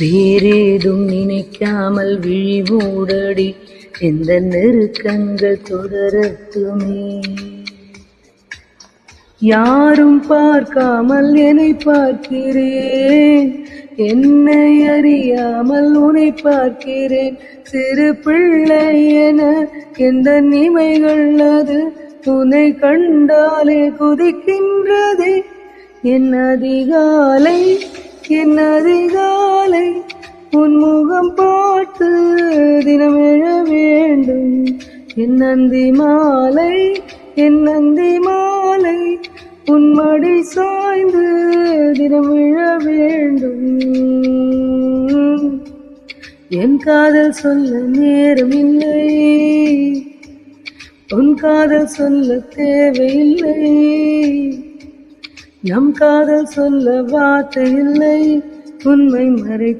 வேறேதும் நினைக்காமல் விழி மூடடி, எந்த நெருக்கங்கள் தொடரட்டுமே. யாரும் பார்க்காமல் என்னை பார்க்கிறேன், என்னை அறியாமல் உன்னை பார்க்கிறேன். சிறு பிள்ளை என எந்த நிமைகள் அது உன்னை கண்டாலே குதிக்கின்றதே. என் அதிகாலை என் அதிகாலை உன் முகம் பார்த்து தினம் எழ வேண்டும். என் அந்தி மாலை என் அந்தி மாலை உன் மடி சாய்ந்து தினம் எழ வேண்டும். என் காதல் சொல்ல நேரமில்லை, உன் காதல் சொல்ல தேவையில்லை. நம் காதல் சொல்ல வார்த்தை இல்லை, உண்மை மறை